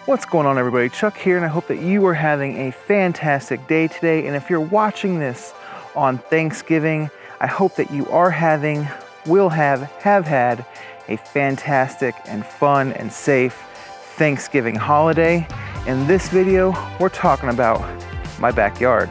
What's going on, everybody? Chuck here, and I hope that you are having a fantastic day today. And if you're watching this on Thanksgiving, I hope that you are having, will have had a fantastic and fun and safe Thanksgiving holiday. In this video, we're talking about my backyard.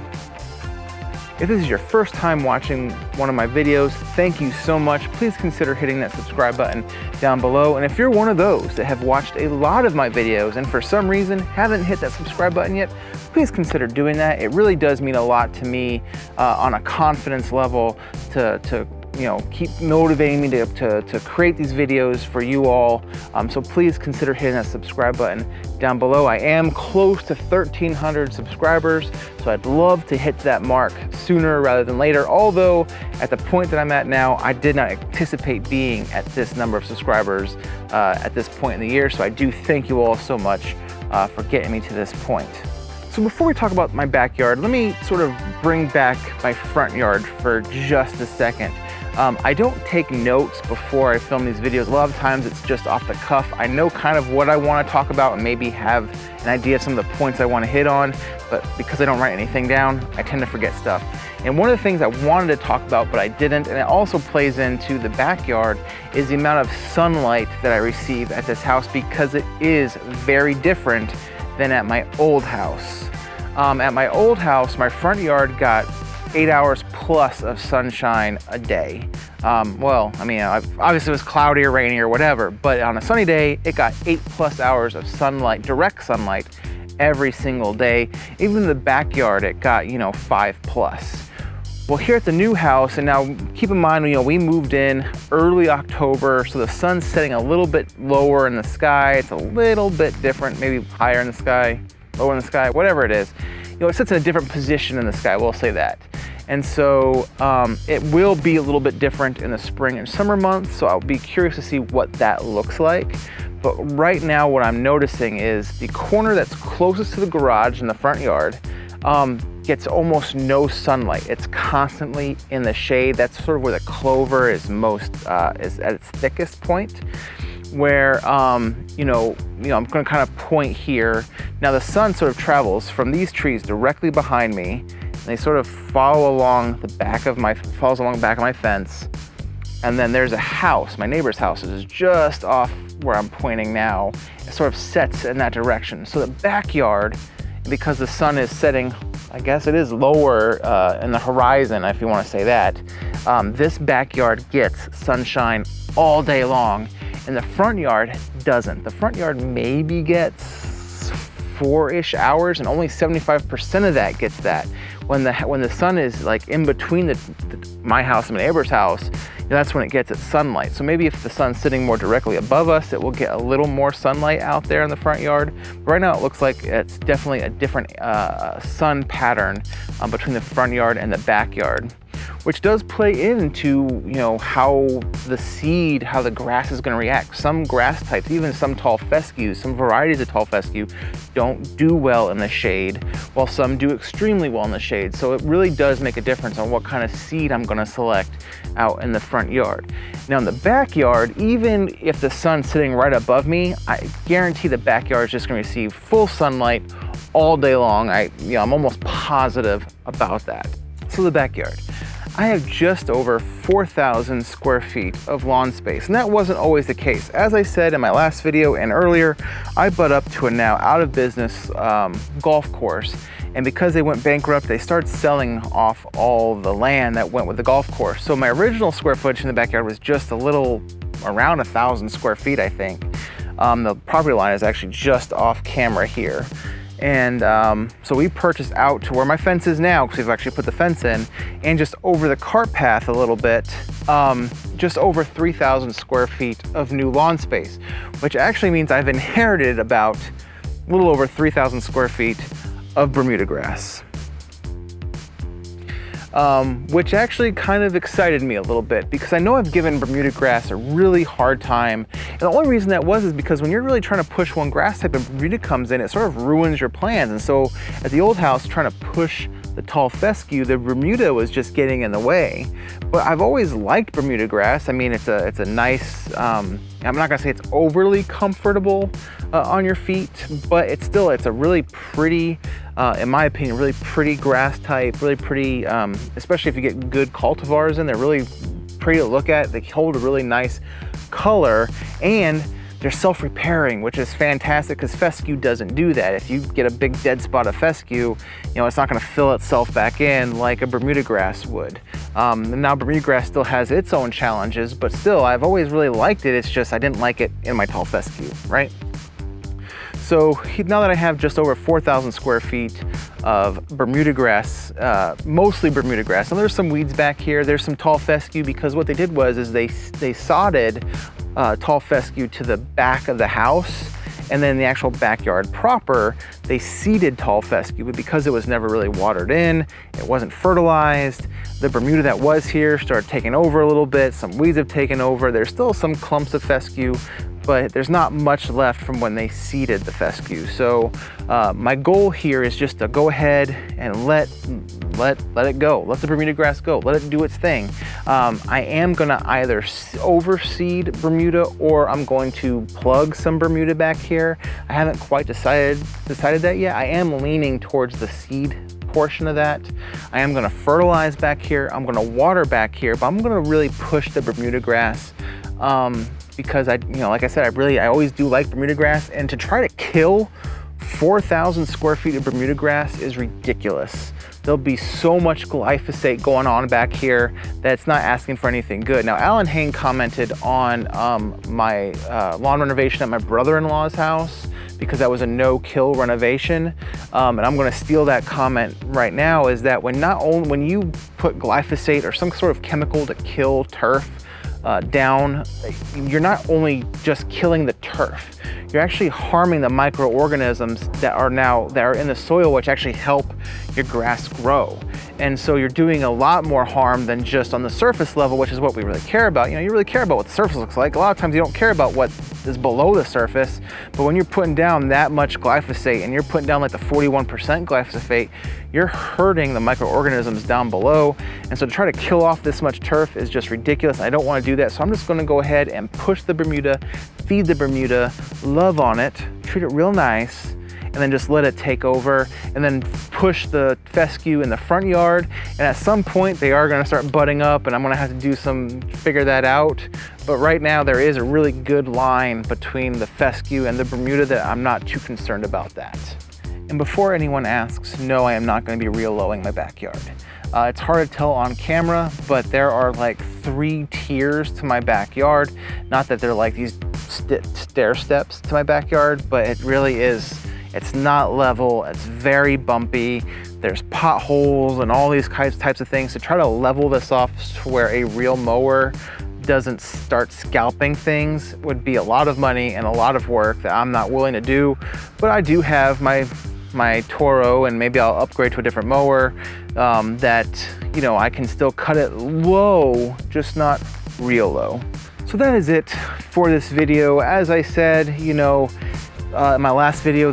If this is your first time watching one of my videos, thank you so much. Please consider hitting that subscribe button down below. And if you're one of those that have watched a lot of my videos and for some reason haven't hit that subscribe button yet, please consider doing that. It really does mean a lot to me on a confidence level to keep motivating me to create these videos for you all. So please consider hitting that subscribe button down below. I am close to 1,300 subscribers, so I'd love to hit that mark sooner rather than later. Although at the point that I'm at now, I did not anticipate being at this number of subscribers at this point in the year. So I do thank you all so much for getting me to this point. So before we talk about my backyard, let me sort of bring back my front yard for just a second. I don't take notes before I film these videos. A lot of times it's just off the cuff. I know kind of what I want to talk about and maybe have an idea of some of the points I want to hit on, but because I don't write anything down, I tend to forget stuff. And one of the things I wanted to talk about, but I didn't, and it also plays into the backyard, is the amount of sunlight that I receive at this house, because it is very different than at my old house. At my old house, my front yard got 8 hours plus of sunshine a day. Obviously it was cloudy or rainy or whatever, but on a sunny day, it got 8+ hours of sunlight, direct sunlight, every single day. Even in the backyard, it got, 5+. Well, here at the new house, and now keep in mind, we moved in early October, so the sun's setting a little bit lower in the sky. It's a little bit different, maybe higher in the sky, lower in the sky, whatever it is. It sits in a different position in the sky, we'll say that. And so it will be a little bit different in the spring and summer months, so I'll be curious to see what that looks like. But right now what I'm noticing is the corner that's closest to the garage in the front yard gets almost no sunlight. It's constantly in the shade. That's sort of where the clover is is at its thickest point, where I'm going to kind of point here. Now the sun sort of travels from these trees directly behind me, and they sort of follow along the back of my fence. And then there's a house, my neighbor's house is just off where I'm pointing now. It sort of sets in that direction. So the backyard, because the sun is setting, I guess it is lower in the horizon, if you want to say that, this backyard gets sunshine all day long, and the front yard doesn't. The front yard maybe gets 4-ish hours, and only 75% of that gets that, when the sun is like in between my house and my neighbor's house, that's when it gets its sunlight. So maybe if the sun's sitting more directly above us, it will get a little more sunlight out there in the front yard. But right now it looks like it's definitely a different sun pattern between the front yard and the backyard, which does play into, how the grass is gonna react. Some grass types, even some tall fescues, some varieties of tall fescue don't do well in the shade, while some do extremely well in the shade. So it really does make a difference on what kind of seed I'm gonna select out in the front yard. Now in the backyard, even if the sun's sitting right above me, I guarantee the backyard is just gonna receive full sunlight all day long. I'm almost positive about that. So the backyard. I have just over 4,000 square feet of lawn space, and that wasn't always the case. As I said in my last video and earlier, I butt up to a now out of business golf course, and because they went bankrupt, they started selling off all the land that went with the golf course. So my original square footage in the backyard was just a little around 1,000 square feet, I think. The property line is actually just off camera here. And so we purchased out to where my fence is now, because we've actually put the fence in, and just over the cart path a little bit, just over 3,000 square feet of new lawn space, which actually means I've inherited about a little over 3,000 square feet of Bermuda grass. Which actually kind of excited me a little bit, because I know I've given Bermuda grass a really hard time. And the only reason that is because when you're really trying to push one grass type and Bermuda comes in, it sort of ruins your plans. And so at the old house, trying to push the tall fescue, the Bermuda was just getting in the way. But I've always liked Bermuda grass. I mean, it's a nice, I'm not gonna say it's overly comfortable on your feet, but it's a really pretty, in my opinion, really pretty grass type, really pretty, especially if you get good cultivars in, they're really pretty to look at. They hold a really nice color, and they're self-repairing, which is fantastic because fescue doesn't do that. If you get a big dead spot of fescue, it's not gonna fill itself back in like a Bermuda grass would. Now Bermuda grass still has its own challenges, but still, I've always really liked it. It's just I didn't like it in my tall fescue, right? So now that I have just over 4,000 square feet of Bermuda grass, mostly Bermuda grass, and there's some weeds back here, there's some tall fescue, because what they did was they sodded tall fescue to the back of the house, and then the actual backyard proper, they seeded tall fescue, but because it was never really watered in, it wasn't fertilized, the Bermuda that was here started taking over a little bit, some weeds have taken over, there's still some clumps of fescue, but there's not much left from when they seeded the fescue. So my goal here is just to go ahead and let it go. Let the Bermuda grass go. Let it do its thing. I am gonna either overseed Bermuda, or I'm going to plug some Bermuda back here. I haven't quite decided that yet. I am leaning towards the seed portion of that. I am gonna fertilize back here. I'm gonna water back here, but I'm gonna really push the Bermuda grass because like I said, I always do like Bermuda grass, and to try to kill 4,000 square feet of Bermuda grass is ridiculous. There'll be so much glyphosate going on back here that it's not asking for anything good. Now, Alan Hain commented on my lawn renovation at my brother-in-law's house, because that was a no-kill renovation. And I'm gonna steal that comment right now, is that when you put glyphosate or some sort of chemical to kill turf down, you're not only just killing the turf, you're actually harming the microorganisms that are in the soil, which actually help your grass grow. And so you're doing a lot more harm than just on the surface level, which is what we really care about. You really care about what the surface looks like. A lot of times you don't care about what is below the surface, but when you're putting down that much glyphosate, and you're putting down like the 41% glyphosate, you're hurting the microorganisms down below. And so to try to kill off this much turf is just ridiculous. I don't want to do that. So I'm just going to go ahead and push the Bermuda, feed the Bermuda, love on it, treat it real nice, and then just let it take over, and then push the fescue in the front yard. And at some point they are gonna start budding up, and I'm gonna have to figure that out. But right now there is a really good line between the fescue and the Bermuda that I'm not too concerned about that. And before anyone asks, no, I am not gonna be real-lowing my backyard. It's hard to tell on camera, but there are like 3 tiers to my backyard. Not that they're like these stair steps to my backyard, but it really is. It's not level, it's very bumpy. there's potholes and all these types of things. To try to level this off to where a real mower doesn't start scalping things would be a lot of money and a lot of work that I'm not willing to do. But I do have my Toro, and maybe I'll upgrade to a different mower that, you know, I can still cut it low, just not real low. So that is it for this video. As I said, you know, in my last video,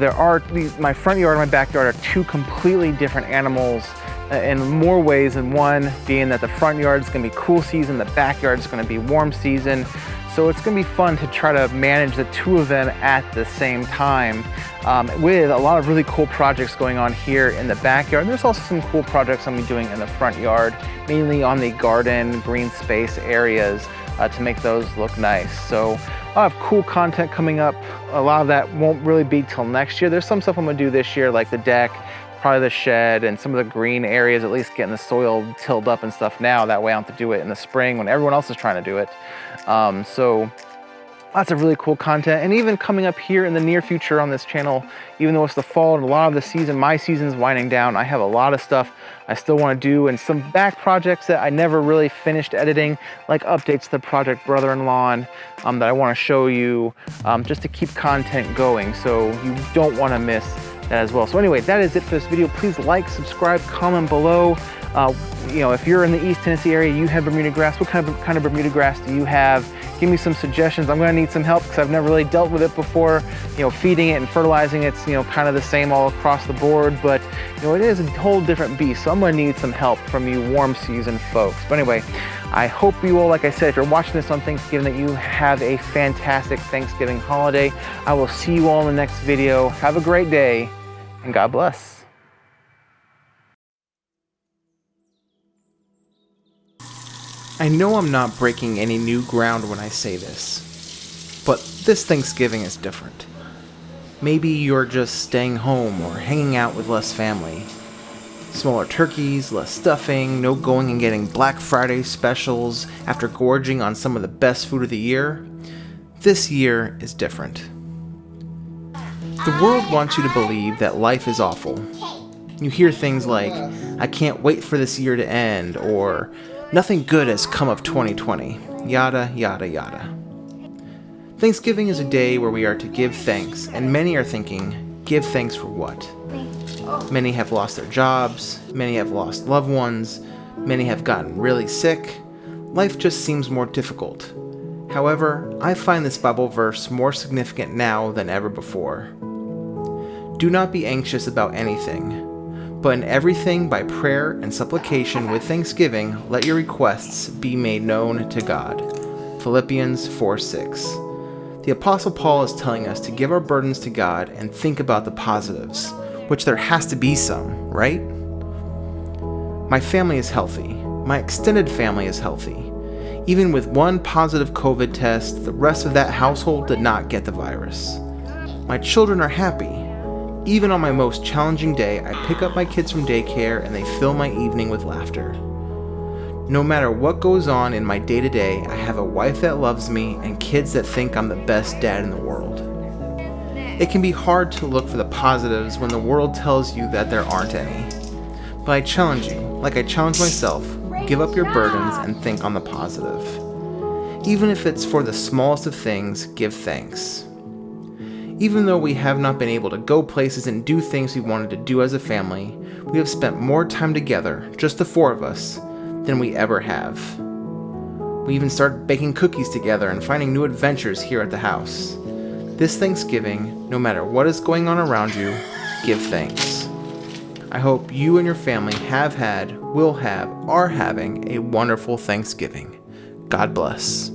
my front yard and my backyard are two completely different animals in more ways than one, being that the front yard is going to be cool season, the backyard is going to be warm season. So it's going to be fun to try to manage the two of them at the same time, with a lot of really cool projects going on here in the backyard. There's also some cool projects I'm going to be doing in the front yard, mainly on the garden, green space areas, to make those look nice. So I'll have cool content coming up. A lot of that won't really be till next year. There's some stuff I'm going to do this year, like the deck, probably the shed, and some of the green areas, at least getting the soil tilled up and stuff now. That way I don't have to do it in the spring when everyone else is trying to do it. So lots of really cool content. And even coming up here in the near future on this channel, even though it's the fall and a lot of the season, my season's winding down, I have a lot of stuff I still want to do, and some back projects that I never really finished editing, like updates to the Project Brother-in-Law, that I want to show you, just to keep content going, so you don't want to miss that as well. So anyway, that is it for this video. Please like, subscribe, comment below. You know, if you're in the East Tennessee area, you have Bermuda grass. What kind of Bermuda grass do you have? Give me some suggestions. I'm going to need some help because I've never really dealt with it before. You know, feeding it and fertilizing it's, you know, kind of the same all across the board, but you know, it is a whole different beast. So I'm going to need some help from you warm season folks. But anyway, I hope you all, like I said, if you're watching this on Thanksgiving, that you have a fantastic Thanksgiving holiday. I will see you all in the next video. Have a great day, and God bless. I know I'm not breaking any new ground when I say this, but this Thanksgiving is different. Maybe you're just staying home or hanging out with less family. Smaller turkeys, less stuffing, no going and getting Black Friday specials after gorging on some of the best food of the year. This year is different. The world wants you to believe that life is awful. You hear things like, "I can't wait for this year to end," or "Nothing good has come of 2020, yada, yada, yada." Thanksgiving is a day where we are to give thanks, and many are thinking, give thanks for what? Many have lost their jobs, many have lost loved ones, many have gotten really sick. Life just seems more difficult. However, I find this Bible verse more significant now than ever before. Do not be anxious about anything, but in everything by prayer and supplication with thanksgiving, let your requests be made known to God. Philippians 4:6. The Apostle Paul is telling us to give our burdens to God and think about the positives, which there has to be some, right? My family is healthy. My extended family is healthy. Even with one positive COVID test, the rest of that household did not get the virus. My children are happy. Even on my most challenging day, I pick up my kids from daycare and they fill my evening with laughter. No matter what goes on in my day-to-day, I have a wife that loves me and kids that think I'm the best dad in the world. It can be hard to look for the positives when the world tells you that there aren't any. But I challenge you, like I challenge myself, give up your burdens and think on the positive. Even if it's for the smallest of things, give thanks. Even though we have not been able to go places and do things we wanted to do as a family, we have spent more time together, just the four of us, than we ever have. We even started baking cookies together and finding new adventures here at the house. This Thanksgiving, no matter what is going on around you, give thanks. I hope you and your family have had, will have, are having a wonderful Thanksgiving. God bless.